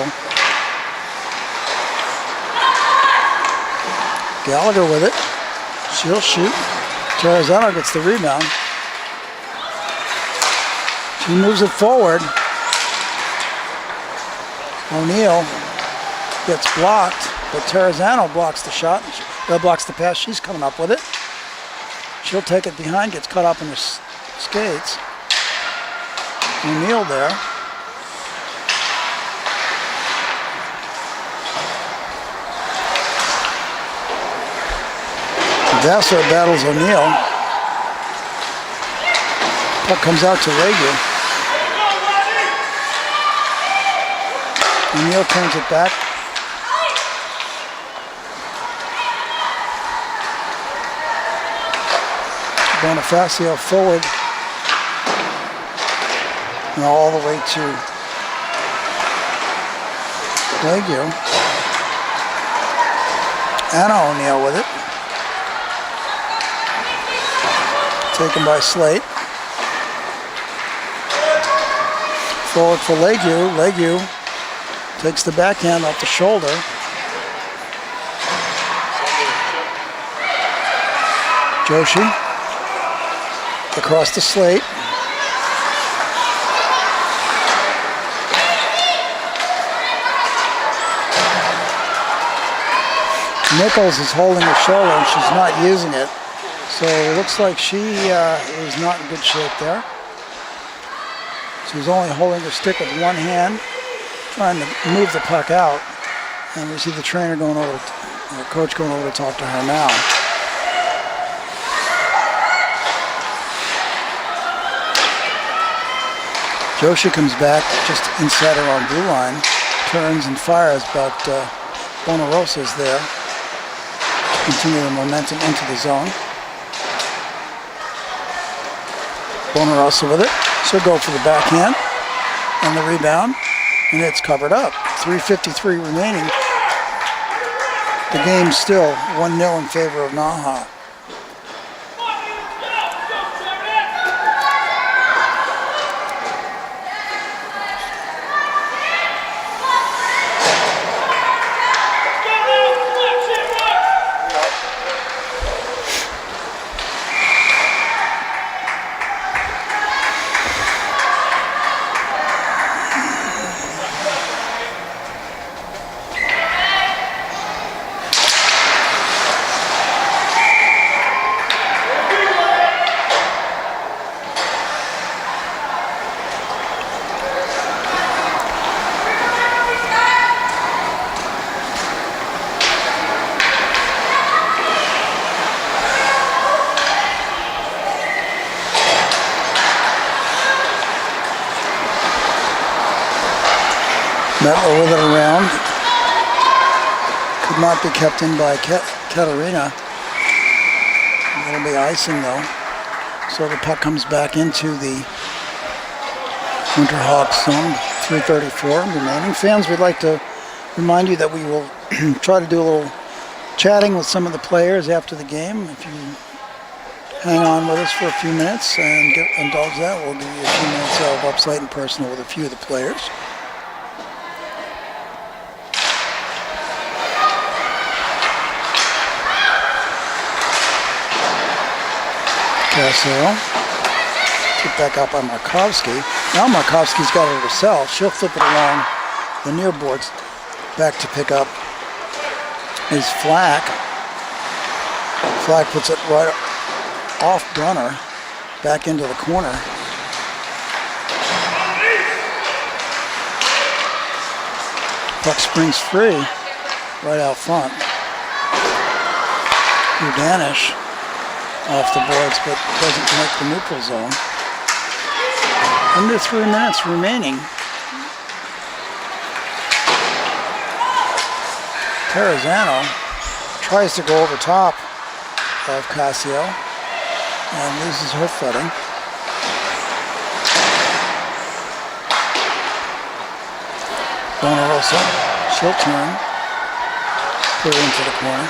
Gallagher with it. She'll shoot. Terrazano gets the rebound. She moves it forward. O'Neill gets blocked, but Terrazano blocks the shot. Blocks the pass. She's coming up with it. She'll take it behind, gets caught up in her skates. O'Neill there. Vassar battles O'Neill. Puck comes out to League. O'Neill turns it back. Bonifacio forward. Now all the way to League. Anna O'Neill with it. Taken by Slate. Forward for League. League takes the backhand off the shoulder. Joshi across the Slate. Nichols is holding her shoulder and she's not using it. So it looks like she is not in good shape there. She's only holding her stick with one hand, trying to move the puck out. And we see the trainer going over, the coach going over to talk to her now. Joshi comes back just inside her own blue line, turns and fires, but Bonarosa's there to continue the momentum into the zone. Bonarosa with it. She'll go for the backhand and the rebound, and it's covered up. 3:53 remaining. The game's still 1-0 in favor of NAHA. Metler with it around. Could not be kept in by Katerina. It'll be icing though. So the puck comes back into the Winterhawks zone. 3:34 remaining. Fans, we'd like to remind you that we will try to do a little chatting with some of the players after the game. If you hang on with us for a few minutes and indulge that, we'll give you a few minutes of upside and personal with a few of the players. Cassell. Get back out by Markovsky. Now Markovsky's got it herself. She'll flip it along the near boards back to pick up is Flack. Flack puts it right off Brunner back into the corner. Puck springs free right out front. Udanish off the boards, but doesn't connect the neutral zone. Under 3 minutes remaining. Terrazano tries to go over top of Casio and loses her footing. Bonarosa, she'll turn, put it into the corner.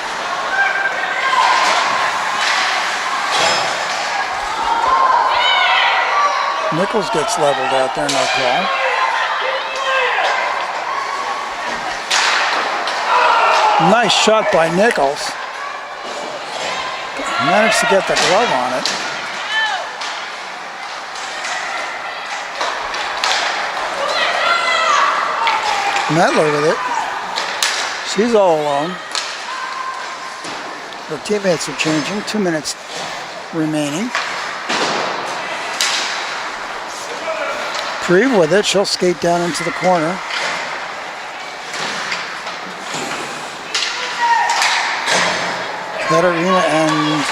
Nichols gets leveled out there, no call. Nice shot by Nichols. Managed to get the glove on it. Metler with it. She's all alone. Her teammates are changing. 2 minutes remaining. Preve with it. She'll skate down into the corner. Katarina and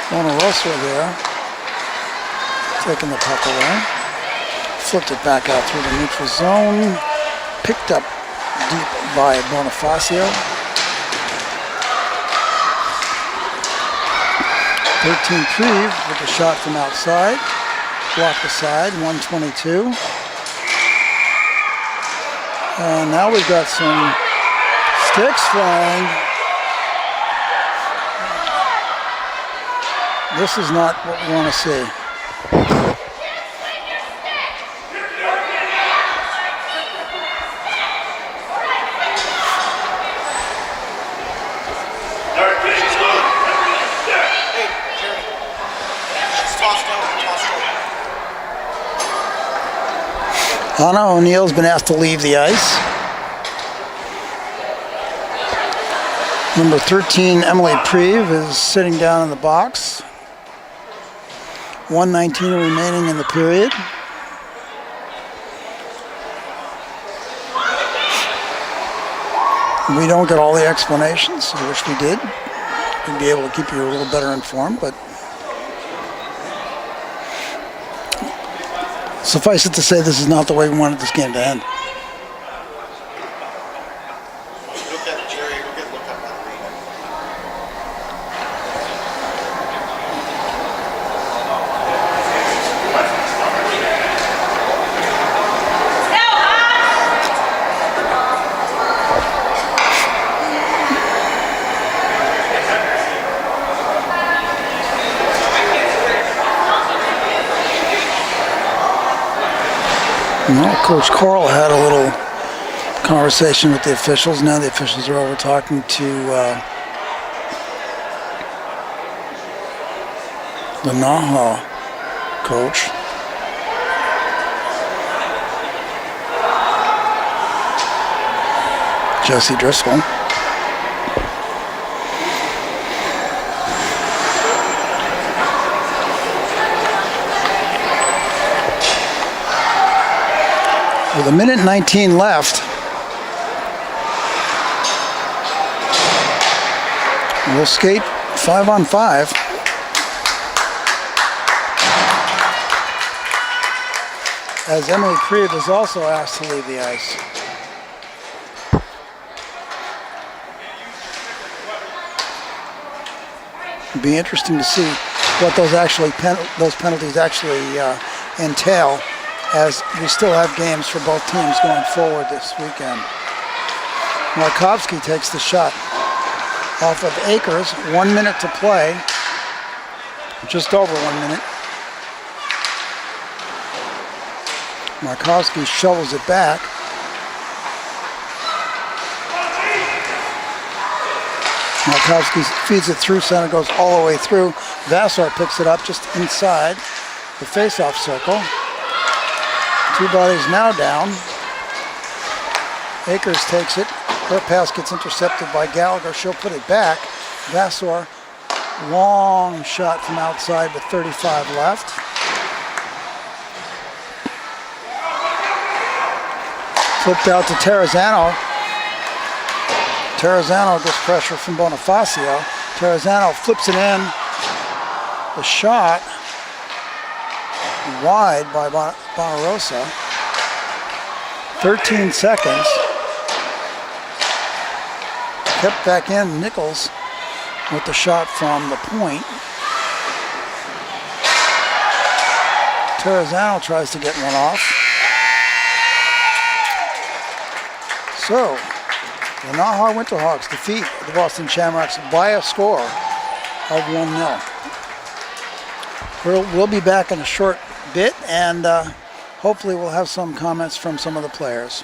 Bonarosa there, taking the puck away. Flipped it back out through the neutral zone. Picked up deep by Bonifacio. 13 Preve with a shot from outside. Blocked aside, 122. And now we've got some sticks flying. This is not what we want to see. Anna O'Neill's been asked to leave the ice. Number 13, Emily Preve, is sitting down in the box. 1:19 remaining in the period. We don't get all the explanations. I wish we did. We'd be able to keep you a little better informed, but suffice it to say, this is not the way we wanted this game to end. Well, Coach Coral had a little conversation with the officials. Now the officials are over talking to the NAHA coach. Jesse Driscoll. With 1:19 left, we'll skate 5-on-5. As Emily Preve is also asked to leave the ice. It'd be interesting to see what those penalties actually entail, as we still have games for both teams going forward this weekend. Markovsky takes the shot off of Akers. 1 minute to play. Just over 1 minute. Markovsky shovels it back. Markovsky feeds it through center, goes all the way through. Vassar picks it up just inside the face-off circle. Two bodies now down. Akers takes it. Her pass gets intercepted by Gallagher. She'll put it back. Vassar, long shot from outside with 35 left. Flipped out to Terrazzano. Terrazzano gets pressure from Bonifacio. Terrazzano flips it in. The shot wide by Bonarosa. 13 seconds. Kept back in. Nichols with the shot from the point. Terrazzano tries to get one off. So, the NAHA Winterhawks defeat the Boston Shamrocks by a score of 1-0. We'll be back in a short bit, and hopefully we'll have some comments from some of the players.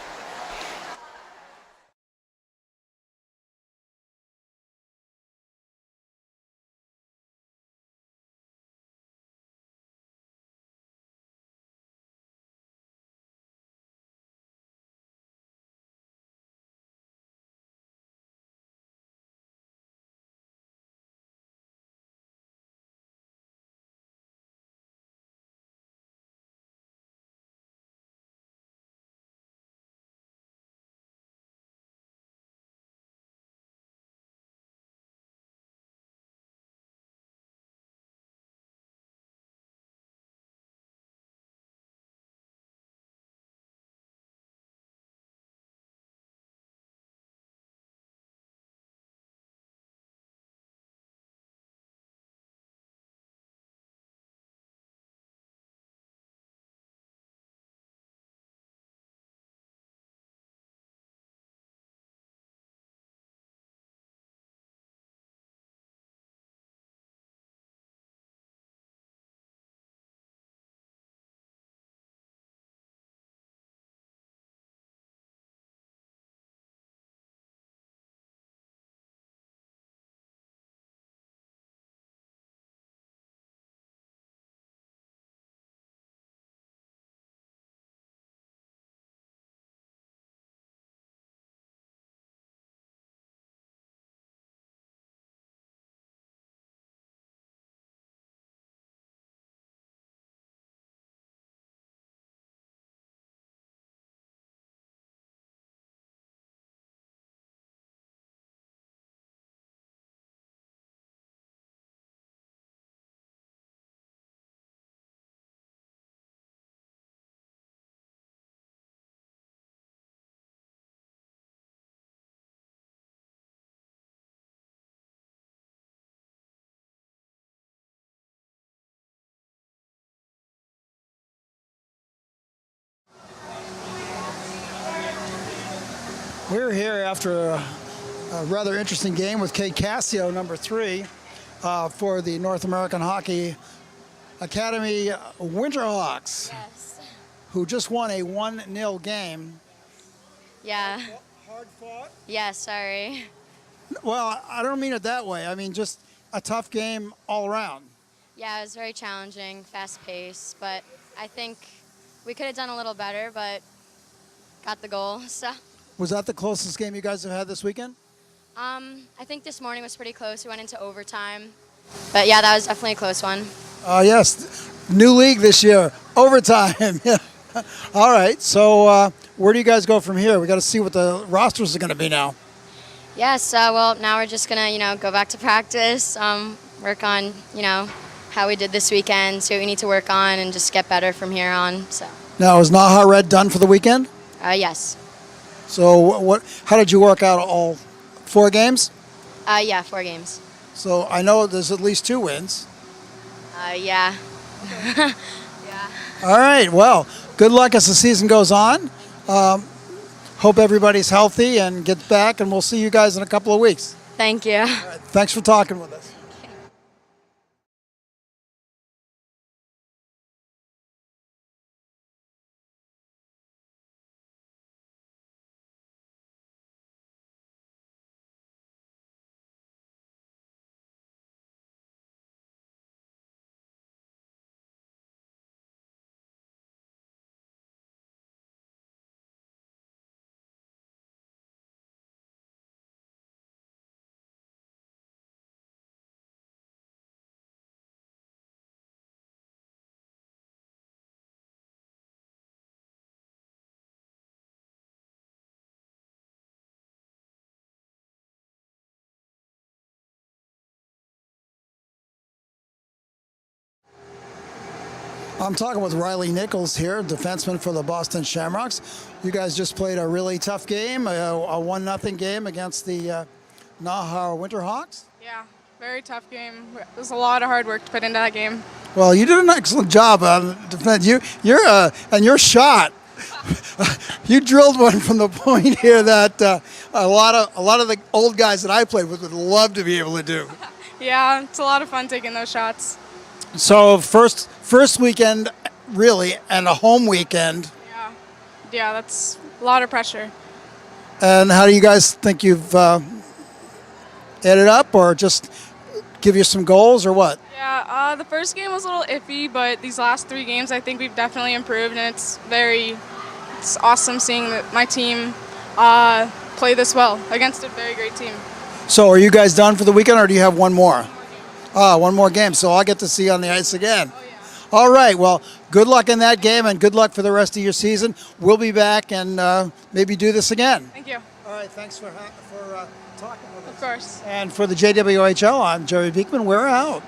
We're here after a rather interesting game with Kate Cassio, number 3, for the North American Hockey Academy Winterhawks, Yes. who just won a 1-0 game. Yeah. Hard fought? Yeah, sorry. Well, I don't mean it that way. I mean just a tough game all around. Yeah, it was very challenging, fast paced, but I think we could have done a little better, but got the goal, so. Was that the closest game you guys have had this weekend? I think this morning was pretty close. We went into overtime. But yeah, that was definitely a close one. Yes, new league this year, overtime. Yeah. All right, so where do you guys go from here? We got to see what the rosters are going to be now. Yes, well, now we're just going to, go back to practice, work on, how we did this weekend, see what we need to work on, and just get better from here on. So. Now, is NAHA Red done for the weekend? Yes. So how did you work out all 4 games? Yeah, 4 games. So I know there's at least 2 wins. Yeah. Yeah. All right, well, good luck as the season goes on. Hope everybody's healthy and gets back, and we'll see you guys in a couple of weeks. Thank you. All right, thanks for talking with us. I'm talking with Riley Nichols here, defenseman for the Boston Shamrocks. You guys just played a really tough game, a 1-0 game against the NAHA Winterhawks. Yeah, very tough game. It was a lot of hard work to put into that game. Well, you did an excellent job on defense. And your shot, you drilled one from the point here that a lot of the old guys that I played with would love to be able to do. Yeah, it's a lot of fun taking those shots. So first weekend, really, and a home weekend. Yeah, that's a lot of pressure. And how do you guys think you've added up, or just give you some goals, or what? Yeah, the first game was a little iffy, but these last 3 games I think we've definitely improved, and it's awesome seeing that my team play this well against a very great team. So are you guys done for the weekend, or do you have one more? One more game, so I'll get to see you on the ice again. Oh, yeah. All right, well, good luck in that game, and good luck for the rest of your season. We'll be back and maybe do this again. Thank you. All right, thanks for talking with us. Of course. And for the JWHL, I'm Jerry Beekman. We're out.